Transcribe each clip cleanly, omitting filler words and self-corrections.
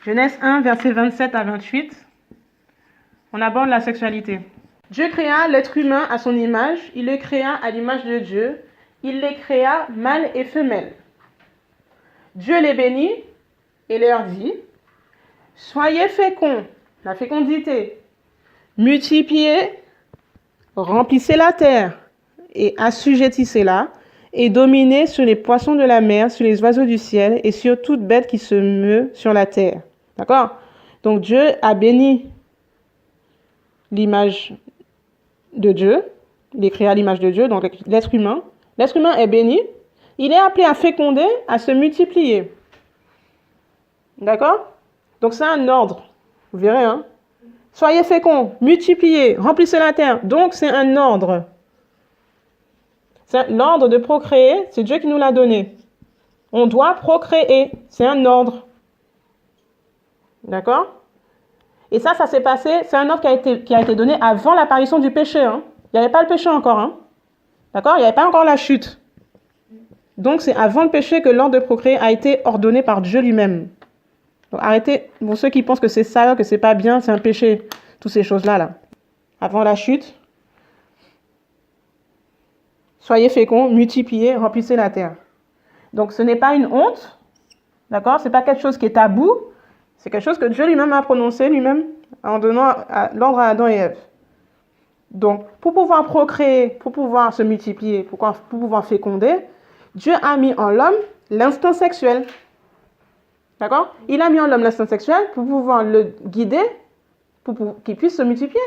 Genèse 1, versets 27 à 28, on aborde la sexualité. Dieu créa l'être humain à son image, il le créa à l'image de Dieu, il les créa mâle et femelle. Dieu les bénit et leur dit, « Soyez féconds, la fécondité, multipliez, remplissez la terre et assujettissez-la, et dominez sur les poissons de la mer, sur les oiseaux du ciel et sur toute bête qui se meut sur la terre. » D'accord? Donc Dieu a béni l'image de Dieu, il est créé à l'image de Dieu, donc l'être humain. L'être humain est béni, il est appelé à féconder, à se multiplier. D'accord? Donc c'est un ordre, vous verrez, hein? Soyez féconds, multipliez, remplissez la terre. Donc c'est un ordre. L'ordre de procréer, c'est Dieu qui nous l'a donné. On doit procréer, c'est un ordre. D'accord? Et ça s'est passé, c'est un ordre qui a été donné avant l'apparition du péché. Hein. Il n'y avait pas le péché encore. Hein. D'accord? Il n'y avait pas encore la chute. Donc c'est avant le péché que l'ordre de procréer a été ordonné par Dieu lui-même. Donc arrêtez, pour ceux qui pensent que c'est ça, que c'est pas bien, c'est un péché, toutes ces choses-là. Là. Avant la chute, soyez féconds, multipliez, remplissez la terre. Donc ce n'est pas une honte, d'accord? C'est pas quelque chose qui est tabou, c'est quelque chose que Dieu lui-même a prononcé lui-même en donnant l'ordre à Adam et Ève. Donc pour pouvoir procréer, pour pouvoir se multiplier, pour pouvoir féconder, Dieu a mis en l'homme l'instinct sexuel. D'accord? Il a mis en l'homme l'instinct sexuel pour pouvoir le guider, pour qu'il puisse se multiplier,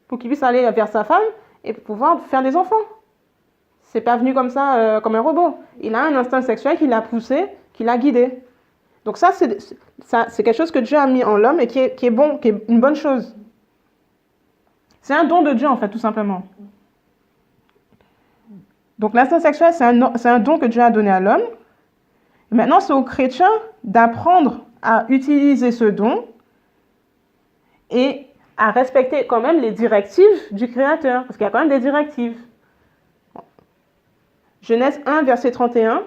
pour qu'il puisse aller vers sa femme et pour pouvoir faire des enfants. C'est pas venu comme ça, comme un robot. Il a un instinct sexuel qui l'a poussé, qui l'a guidé. Donc ça, c'est quelque chose que Dieu a mis en l'homme et qui est bon, qui est une bonne chose. C'est un don de Dieu, en fait, tout simplement. Donc l'instinct sexuel, c'est un don que Dieu a donné à l'homme. Maintenant, c'est aux chrétiens d'apprendre à utiliser ce don et à respecter quand même les directives du Créateur. Parce qu'il y a quand même des directives. Genèse 1, verset 31.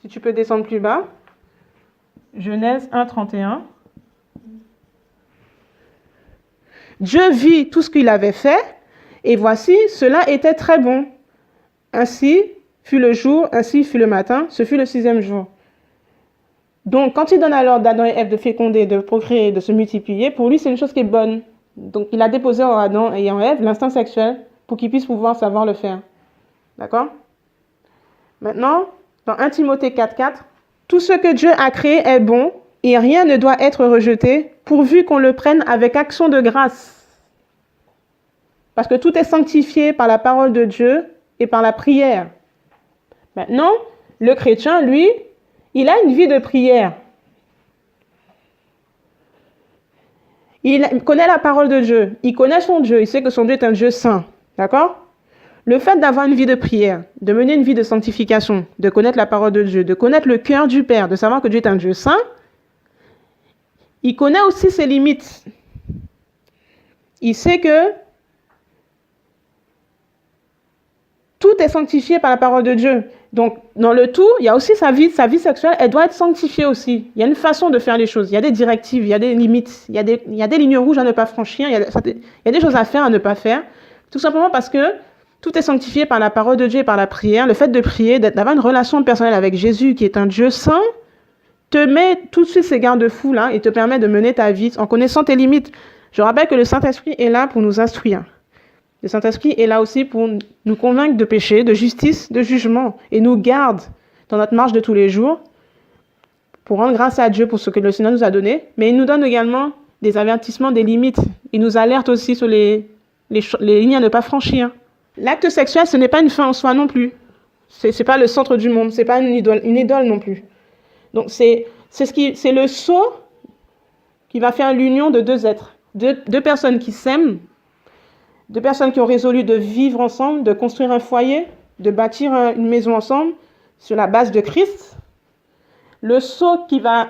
Si tu peux descendre plus bas. Genèse 1, 31. Dieu vit tout ce qu'il avait fait, et voici, cela était très bon. Ainsi fut le jour, ainsi fut le matin, ce fut le 6e jour. Donc, quand il donne à l'ordre d'Adam et Ève de féconder, de procréer, de se multiplier, pour lui, c'est une chose qui est bonne. Donc, il a déposé en Adam et en Ève l'instinct sexuel pour qu'ils puissent pouvoir savoir le faire. D'accord? Maintenant, dans 1 Timothée 4,4, tout ce que Dieu a créé est bon et rien ne doit être rejeté pourvu qu'on le prenne avec action de grâce. Parce que tout est sanctifié par la parole de Dieu et par la prière. Maintenant, le chrétien, lui, il a une vie de prière. Il connaît la parole de Dieu, il connaît son Dieu, il sait que son Dieu est un Dieu saint. D'accord? Le fait d'avoir une vie de prière, de mener une vie de sanctification, de connaître la parole de Dieu, de connaître le cœur du Père, de savoir que Dieu est un Dieu saint, il connaît aussi ses limites. Il sait que tout est sanctifié par la parole de Dieu. Donc, dans le tout, il y a aussi sa vie sexuelle, elle doit être sanctifiée aussi. Il y a une façon de faire les choses, il y a des directives, il y a des limites, il y a des lignes rouges à ne pas franchir, il y a des choses à faire, à ne pas faire. Tout simplement parce que tout est sanctifié par la parole de Dieu et par la prière. Le fait de prier, d'avoir une relation personnelle avec Jésus, qui est un Dieu saint, te met tout de suite ces garde-fous là et te permet de mener ta vie en connaissant tes limites. Je rappelle que le Saint-Esprit est là pour nous instruire. Le Saint-Esprit est là aussi pour nous convaincre de péché, de justice, de jugement et nous garde dans notre marche de tous les jours pour rendre grâce à Dieu pour ce que le Seigneur nous a donné. Mais il nous donne également des avertissements, des limites. Il nous alerte aussi sur les lignes à ne pas franchir. L'acte sexuel, ce n'est pas une fin en soi non plus. C'est pas le centre du monde, c'est pas une idole non plus. Donc c'est le sceau qui va faire l'union de deux êtres, deux personnes qui s'aiment, deux personnes qui ont résolu de vivre ensemble, de construire un foyer, de bâtir une maison ensemble sur la base de Christ. Le sceau qui va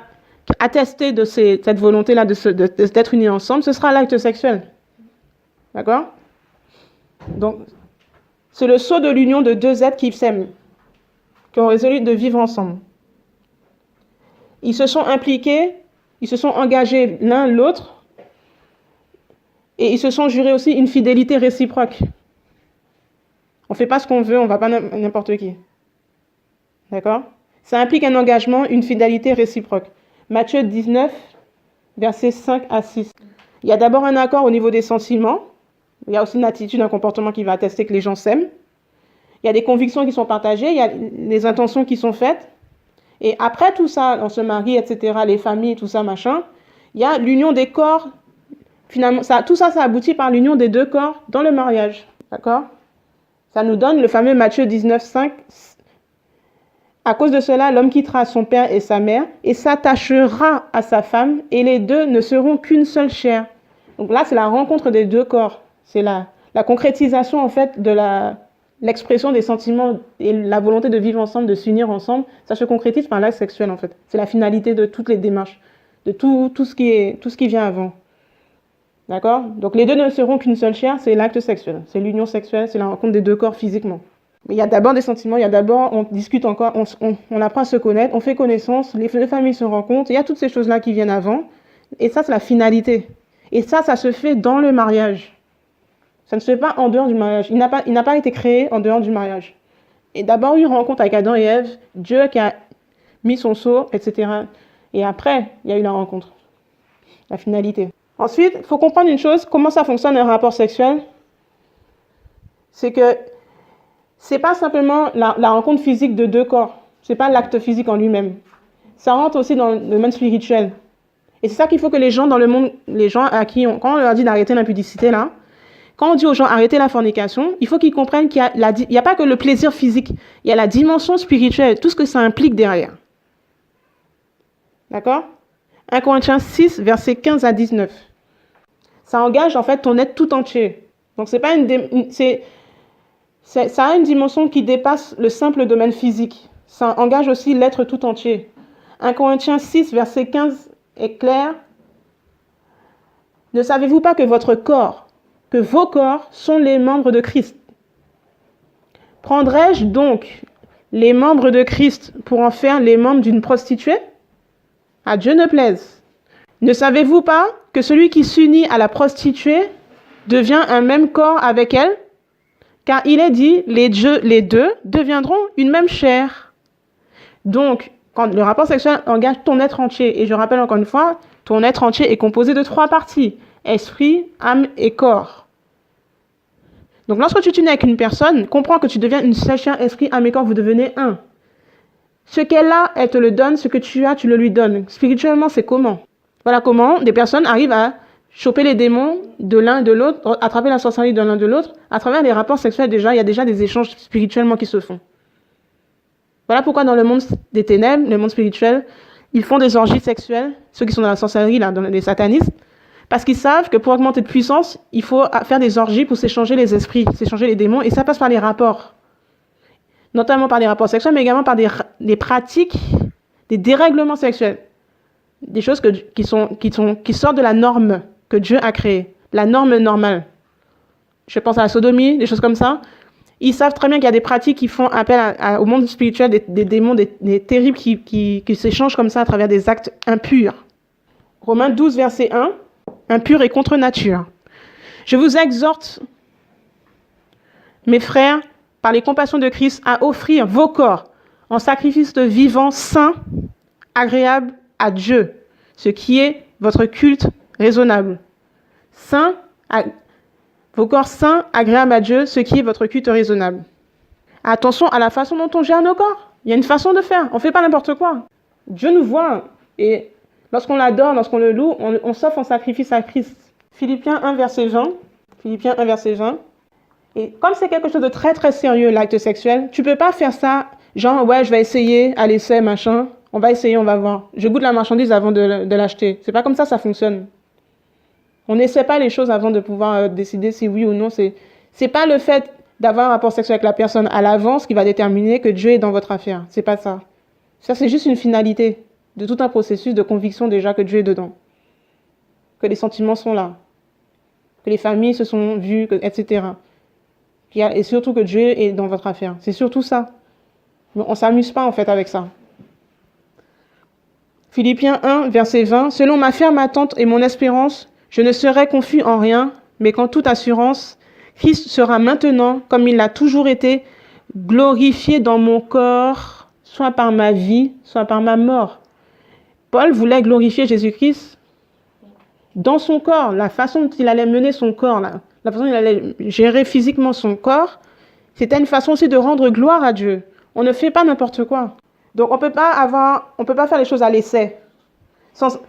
attester de cette volonté-là d'être unis ensemble, ce sera l'acte sexuel. D'accord? Donc, c'est le sceau de l'union de deux êtres qui s'aiment, qui ont résolu de vivre ensemble. Ils se sont impliqués Ils se sont engagés l'un l'autre et ils se sont jurés aussi une fidélité réciproque. On ne fait pas ce qu'on veut, on ne va pas n'importe qui. D'accord? Ça implique un engagement, une fidélité réciproque. Matthieu 19, versets 5 à 6. Il y a d'abord un accord au niveau des sentiments. Il y a aussi une attitude, un comportement qui va attester que les gens s'aiment. Il y a des convictions qui sont partagées, il y a les intentions qui sont faites. Et après tout ça, on se marie, etc., les familles, tout ça, machin, il y a l'union des corps. Finalement, tout ça, ça aboutit par l'union des deux corps dans le mariage. D'accord? Ça nous donne le fameux Matthieu 19, 5. À cause de cela, l'homme quittera son père et sa mère et s'attachera à sa femme et les deux ne seront qu'une seule chair. Donc là, c'est la rencontre des deux corps. C'est la concrétisation, en fait, de l'expression des sentiments et la volonté de vivre ensemble, de s'unir ensemble. Ça se concrétise par l'acte sexuel, en fait. C'est la finalité de toutes les démarches, de tout ce qui vient avant. D'accord? Donc les deux ne seront qu'une seule chair, c'est l'acte sexuel. C'est l'union sexuelle, c'est la rencontre des deux corps physiquement. Mais il y a d'abord des sentiments, il y a d'abord, on discute encore, on apprend à se connaître, on fait connaissance, les deux familles se rencontrent, il y a toutes ces choses-là qui viennent avant. Et ça, c'est la finalité. Et ça se fait dans le mariage. Ça ne se fait pas en dehors du mariage. Il n'a pas été créé en dehors du mariage. Et d'abord, une rencontre avec Adam et Ève, Dieu qui a mis son sceau, etc. Et après, il y a eu la rencontre. La finalité. Ensuite, il faut comprendre une chose, comment ça fonctionne un rapport sexuel. C'est que c'est pas simplement la rencontre physique de deux corps. C'est pas l'acte physique en lui-même. Ça rentre aussi dans le domaine spirituel. Et c'est ça qu'il faut que les gens dans le monde, les gens à qui quand on leur dit d'arrêter l'impudicité là, quand on dit aux gens arrêtez la fornication, il faut qu'ils comprennent qu'il y a pas que le plaisir physique, il y a la dimension spirituelle, tout ce que ça implique derrière. D'accord? 1 Corinthiens 6, versets 15 à 19. Ça engage en fait ton être tout entier. Donc c'est pas ça a une dimension qui dépasse le simple domaine physique. Ça engage aussi l'être tout entier. 1 Corinthiens 6, verset 15 est clair. Ne savez-vous pas que vos corps sont les membres de Christ? Prendrais-je donc les membres de Christ pour en faire les membres d'une prostituée? À Dieu ne plaise. Ne savez-vous pas que celui qui s'unit à la prostituée devient un même corps avec elle? Car il est dit, les deux deviendront une même chair. Donc, quand le rapport sexuel engage ton être entier, et je rappelle encore une fois, ton être entier est composé de 3 parties, esprit, âme et corps. Donc, lorsque tu t'unis avec une personne, comprends que tu deviens une seule chair, esprit, âme et corps, vous devenez un. Ce qu'elle a, elle te le donne, ce que tu as, tu le lui donnes. Spirituellement, c'est comment? Voilà comment des personnes arrivent à choper les démons de l'un et de l'autre, attraper la sorcellerie de l'un de l'autre, à travers les rapports sexuels déjà, il y a déjà des échanges spirituellement qui se font. Voilà pourquoi dans le monde des ténèbres, le monde spirituel, ils font des orgies sexuelles, ceux qui sont dans la sorcellerie, là, dans les satanistes, parce qu'ils savent que pour augmenter de puissance, il faut faire des orgies pour s'échanger les esprits, s'échanger les démons, et ça passe par les rapports. Notamment par les rapports sexuels, mais également par des pratiques, des dérèglements sexuels. Des choses qui sortent de la norme que Dieu a créée, la norme normale. Je pense à la sodomie, des choses comme ça. Ils savent très bien qu'il y a des pratiques qui font appel au monde spirituel, des démons, des terribles qui s'échangent comme ça à travers des actes impurs. Romains 12, verset 1, impur et contre nature. Je vous exhorte, mes frères, par les compassions de Christ, à offrir vos corps en sacrifice vivant, saint, agréable à Dieu, ce qui est votre culte raisonnable. Vos corps saints, agréables à Dieu, ce qui est votre culte raisonnable. Attention à la façon dont on gère nos corps. Il y a une façon de faire. On ne fait pas n'importe quoi. Dieu nous voit. Et lorsqu'on l'adore, lorsqu'on le loue, on s'offre en sacrifice à Christ. Philippiens 1, verset 20. Philippiens 1, verset 20. Et comme c'est quelque chose de très, très sérieux, l'acte sexuel, tu ne peux pas faire ça, genre, ouais, je vais essayer, à l'essai, machin. On va essayer, on va voir. Je goûte la marchandise avant de l'acheter. C'est pas comme ça fonctionne. On n'essaie pas les choses avant de pouvoir décider si oui ou non. C'est pas le fait d'avoir un rapport sexuel avec la personne à l'avance qui va déterminer que Dieu est dans votre affaire. C'est pas ça. Ça, c'est juste une finalité de tout un processus de conviction déjà que Dieu est dedans. Que les sentiments sont là. Que les familles se sont vues, etc. Et surtout que Dieu est dans votre affaire. C'est surtout ça. Mais on ne s'amuse pas en fait avec ça. Philippiens 1, verset 20. Selon ma ferme attente et mon espérance, je ne serai confus en rien, mais qu'en toute assurance, Christ sera maintenant, comme il l'a toujours été, glorifié dans mon corps, soit par ma vie, soit par ma mort. Paul voulait glorifier Jésus-Christ dans son corps, la façon dont il allait mener son corps, la façon dont il allait gérer physiquement son corps, c'était une façon aussi de rendre gloire à Dieu. On ne fait pas n'importe quoi. Donc on peut pas faire les choses à l'essai. Sans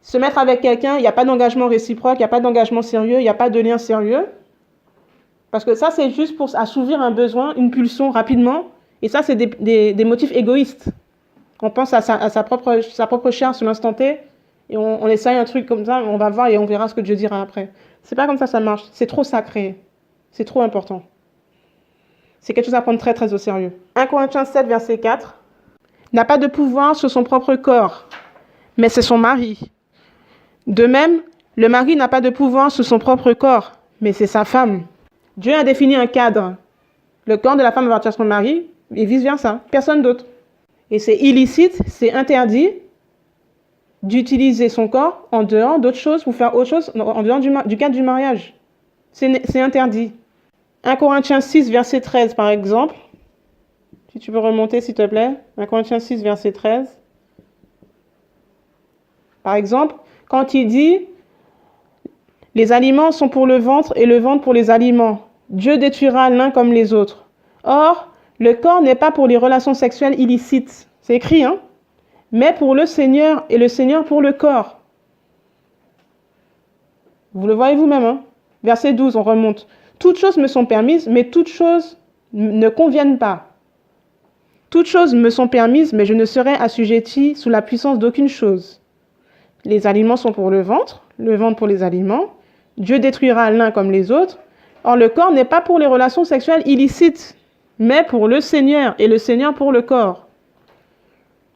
se mettre avec quelqu'un, il n'y a pas d'engagement réciproque, il n'y a pas d'engagement sérieux, il n'y a pas de lien sérieux. Parce que ça, c'est juste pour assouvir un besoin, une pulsion rapidement. Et ça, c'est des motifs égoïstes. On pense à sa propre chair sur l'instant T. Et on essaye un truc comme ça, on va voir et on verra ce que Dieu dira après. C'est pas comme ça marche. C'est trop sacré. C'est trop important. C'est quelque chose à prendre très, très au sérieux. 1 Corinthiens 7, verset 4. N'a pas de pouvoir sur son propre corps, mais c'est son mari. De même, le mari n'a pas de pouvoir sur son propre corps, mais c'est sa femme. Dieu a défini un cadre. Le corps de la femme appartient à son mari et vice-versa. Personne d'autre. Et c'est illicite, c'est interdit d'utiliser son corps en dehors d'autres choses pour faire autre chose, en dehors du cadre du mariage. C'est interdit. 1 Corinthiens 6, verset 13, par exemple. Si tu peux remonter, s'il te plaît. 1 Corinthiens 6, verset 13. Par exemple, quand il dit « Les aliments sont pour le ventre et le ventre pour les aliments. Dieu détruira l'un comme les autres. » Or, le corps n'est pas pour les relations sexuelles illicites. C'est écrit, hein? Mais pour le Seigneur et le Seigneur pour le corps. Vous le voyez vous-même, hein? Verset 12, on remonte. Toutes choses me sont permises, mais toutes choses ne conviennent pas. Toutes choses me sont permises, mais je ne serai assujetti sous la puissance d'aucune chose. Les aliments sont pour le ventre pour les aliments. Dieu détruira l'un comme les autres. Or, le corps n'est pas pour les relations sexuelles illicites, mais pour le Seigneur et le Seigneur pour le corps.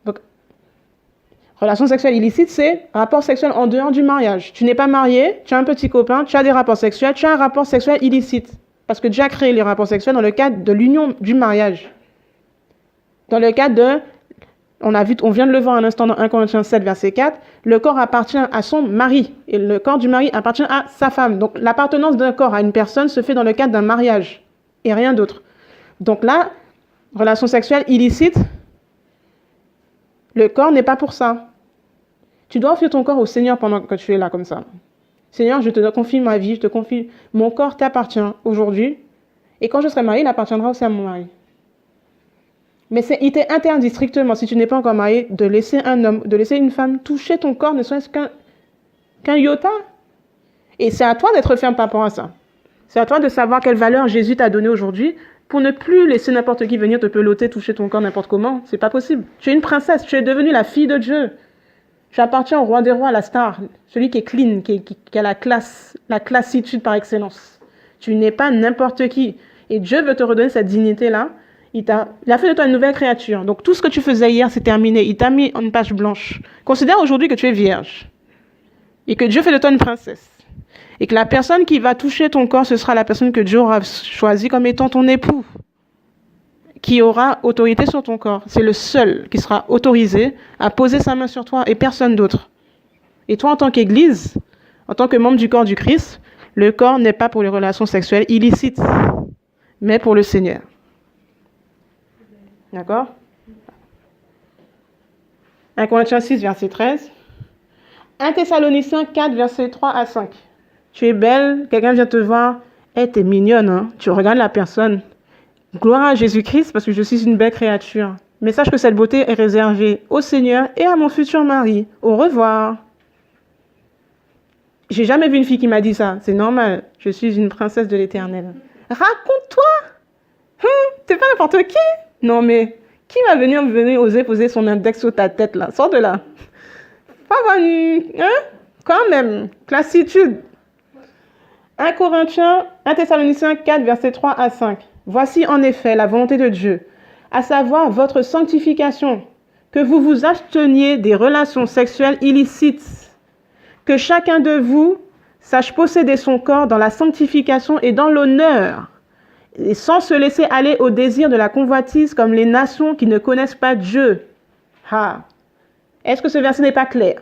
Donc, relation sexuelle illicite, c'est rapport sexuel en dehors du mariage. Tu n'es pas marié, tu as un petit copain, tu as des rapports sexuels, tu as un rapport sexuel illicite. Parce que Dieu a créé les rapports sexuels dans le cadre de l'union du mariage. Dans le cadre de, on vient de le voir un instant dans 1 Corinthiens 7, verset 4, le corps appartient à son mari et le corps du mari appartient à sa femme. Donc l'appartenance d'un corps à une personne se fait dans le cadre d'un mariage et rien d'autre. Donc là, relation sexuelle illicite, le corps n'est pas pour ça. Tu dois offrir ton corps au Seigneur pendant que tu es là comme ça. Seigneur, je te confie ma vie, je te confie, mon corps t'appartient aujourd'hui et quand je serai mariée, il appartiendra aussi à mon mari. Mais il t'est interdit strictement, si tu n'es pas encore marié, de laisser un homme, de laisser une femme toucher ton corps, ne serait-ce qu'un iota. Et c'est à toi d'être ferme par rapport à ça. C'est à toi de savoir quelle valeur Jésus t'a donnée aujourd'hui pour ne plus laisser n'importe qui venir te peloter, toucher ton corps n'importe comment. C'est pas possible. Tu es une princesse, tu es devenue la fille de Dieu. Tu appartiens au roi des rois, la star, celui qui est clean, qui a la classe, la classitude par excellence. Tu n'es pas n'importe qui. Et Dieu veut te redonner cette dignité-là. Il a fait de toi une nouvelle créature. Donc tout ce que tu faisais hier, c'est terminé. Il t'a mis en une page blanche. Considère aujourd'hui que tu es vierge. Et que Dieu fait de toi une princesse. Et que la personne qui va toucher ton corps, ce sera la personne que Dieu aura choisie comme étant ton époux. Qui aura autorité sur ton corps. C'est le seul qui sera autorisé à poser sa main sur toi et personne d'autre. Et toi, en tant qu'Église, en tant que membre du corps du Christ, le corps n'est pas pour les relations sexuelles illicites, mais pour le Seigneur. D'accord? 1 Corinthiens 6, verset 13. 1 Thessaloniciens 4, verset 3 à 5. Tu es belle, quelqu'un vient te voir. Hey, t'es mignonne, hein? Tu regardes la personne. Gloire à Jésus-Christ parce que je suis une belle créature. Mais sache que cette beauté est réservée au Seigneur et à mon futur mari. Au revoir. J'ai jamais vu une fille qui m'a dit ça. C'est normal. Je suis une princesse de l'Éternel. Raconte-toi. T'es pas n'importe qui. Non, mais qui va venir oser poser son index sur ta tête, là? Sors de là. Pas avoir quand même. Classitude. 1 Thessaloniciens 4, versets 3 à 5. Voici en effet la volonté de Dieu, à savoir votre sanctification, que vous vous absteniez des relations sexuelles illicites, que chacun de vous sache posséder son corps dans la sanctification et dans l'honneur, et sans se laisser aller au désir de la convoitise comme les nations qui ne connaissent pas Dieu. Est-ce que ce verset n'est pas clair?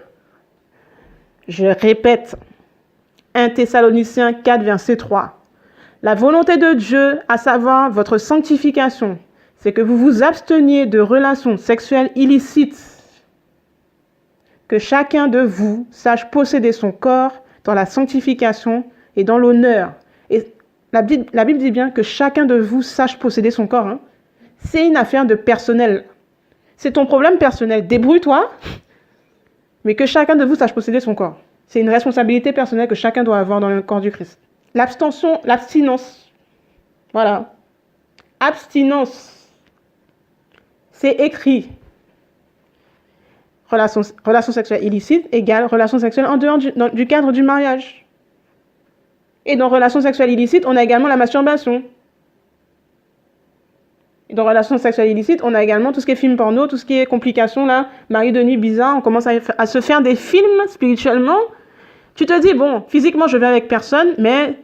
Je répète, 1 Thessaloniciens 4, verset 3. La volonté de Dieu, à savoir votre sanctification, c'est que vous vous absteniez de relations sexuelles illicites, que chacun de vous sache posséder son corps dans la sanctification et dans l'honneur. Et la Bible dit bien que chacun de vous sache posséder son corps. C'est une affaire de personnel. C'est ton problème personnel. Débrouille-toi, mais que chacun de vous sache posséder son corps. C'est une responsabilité personnelle que chacun doit avoir dans le corps du Christ. L'abstinence. Voilà. Abstinence. C'est écrit. Relation sexuelle illicite égale relation sexuelle en dehors du cadre du mariage. Et dans relation sexuelle illicite, on a également la masturbation. Et dans relation sexuelle illicite, on a également tout ce qui est film porno, tout ce qui est complications, là, mari de nuit bizarre, on commence à se faire des films spirituellement. Tu te dis, bon, physiquement, je vais avec personne, mais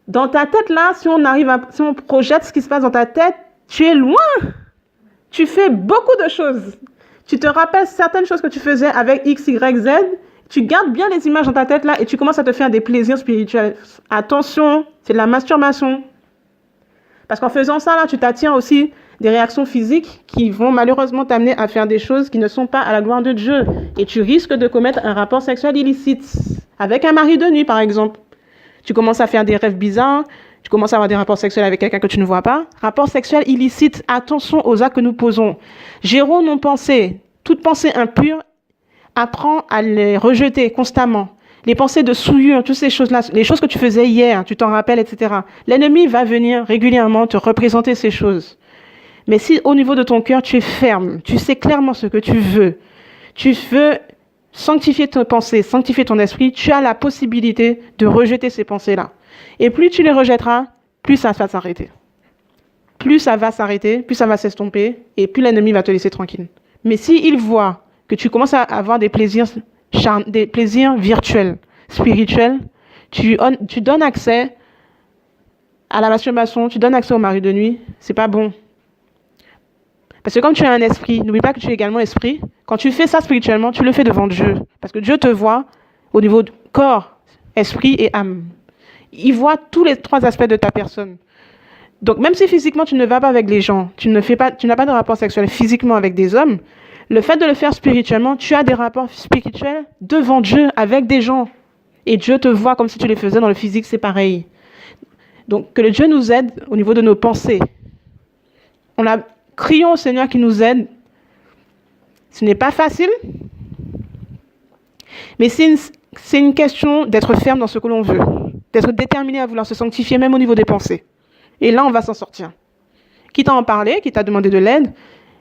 dans ta tête, là, si on projette ce qui se passe dans ta tête, tu es loin. Tu fais beaucoup de choses. Tu te rappelles certaines choses que tu faisais avec X, Y, Z. Tu gardes bien les images dans ta tête, là, et tu commences à te faire des plaisirs spirituels. Attention, c'est de la masturbation. Parce qu'en faisant ça, là, tu t'attires aussi des réactions physiques qui vont malheureusement t'amener à faire des choses qui ne sont pas à la gloire de Dieu. Et tu risques de commettre un rapport sexuel illicite. Avec un mari de nuit, par exemple. Tu commences à faire des rêves bizarres. Tu commences à avoir des rapports sexuels avec quelqu'un que tu ne vois pas. Rapport sexuel illicite. Attention aux actes que nous posons. Gérons nos pensées. Toute pensée impure, apprends à les rejeter constamment. Les pensées de souillure, toutes ces choses-là, les choses que tu faisais hier, tu t'en rappelles, etc. L'ennemi va venir régulièrement te représenter ces choses. Mais si au niveau de ton cœur, tu es ferme, tu sais clairement ce que tu veux sanctifier tes pensées, sanctifier ton esprit, tu as la possibilité de rejeter ces pensées-là. Et plus tu les rejetteras, plus ça va s'arrêter. Plus ça va s'arrêter, plus ça va s'estomper, et plus l'ennemi va te laisser tranquille. Mais s'il voit que tu commences à avoir des plaisirs virtuels, spirituels, tu donnes accès à la masturbation, tu donnes accès au mari de nuit, c'est pas bon. Parce que comme tu as un esprit, n'oublie pas que tu es également esprit. Quand tu fais ça spirituellement, tu le fais devant Dieu. Parce que Dieu te voit au niveau de corps, esprit et âme. Il voit tous les 3 aspects de ta personne. Donc même si physiquement tu ne vas pas avec les gens, tu n'as pas de rapport sexuel physiquement avec des hommes, le fait de le faire spirituellement, tu as des rapports spirituels devant Dieu avec des gens. Et Dieu te voit comme si tu les faisais dans le physique, c'est pareil. Donc que le Dieu nous aide au niveau de nos pensées. Crions au Seigneur qui nous aide. Ce n'est pas facile, mais c'est une question d'être ferme dans ce que l'on veut, d'être déterminé à vouloir se sanctifier même au niveau des pensées. Et là, on va s'en sortir. Qui t'a en parlé, qui t'a demandé de l'aide,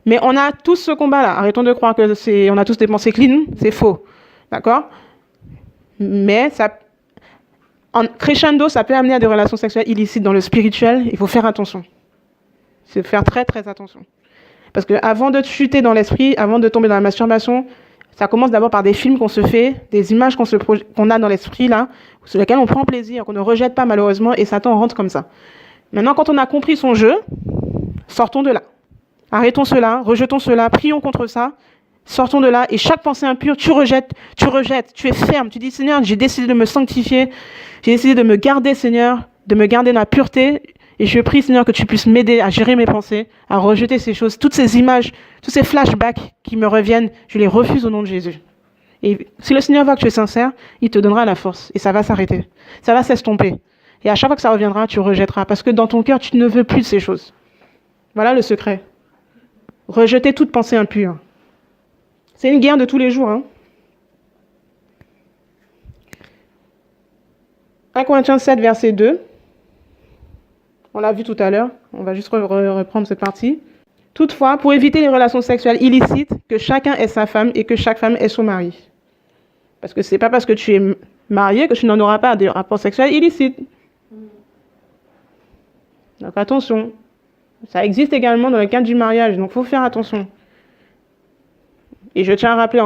mais on a tous ce combat-là. Arrêtons de croire on a tous des pensées clean, c'est faux. D'accord? Mais en crescendo, ça peut amener à des relations sexuelles illicites dans le spirituel. Il faut faire attention. C'est faire très, très attention. Parce qu'avant de chuter dans l'esprit, avant de tomber dans la masturbation, ça commence d'abord par des films qu'on se fait, des images qu'on a dans l'esprit, là, sur lesquelles on prend plaisir, qu'on ne rejette pas malheureusement, et Satan rentre comme ça. Maintenant, quand on a compris son jeu, sortons de là. Arrêtons cela, rejetons cela, prions contre ça, sortons de là, et chaque pensée impure, tu rejettes, tu es ferme, tu dis, Seigneur, j'ai décidé de me sanctifier, j'ai décidé de me garder, Seigneur, de me garder dans la pureté, et je prie, Seigneur, que tu puisses m'aider à gérer mes pensées, à rejeter ces choses, toutes ces images, tous ces flashbacks qui me reviennent, je les refuse au nom de Jésus. Et si le Seigneur voit que tu es sincère, il te donnera la force, et ça va s'arrêter, ça va s'estomper. Et à chaque fois que ça reviendra, tu rejetteras, parce que dans ton cœur, tu ne veux plus de ces choses. Voilà le secret. Rejeter toute pensée impure. C'est une guerre de tous les jours. 1 Corinthiens 7, verset 2. On l'a vu tout à l'heure. On va juste reprendre cette partie. Toutefois, pour éviter les relations sexuelles illicites, que chacun ait sa femme et que chaque femme ait son mari. Parce que ce n'est pas parce que tu es marié que tu n'en auras pas de rapports sexuels illicites. Donc attention. Ça existe également dans le cadre du mariage, donc il faut faire attention. Et je tiens à rappeler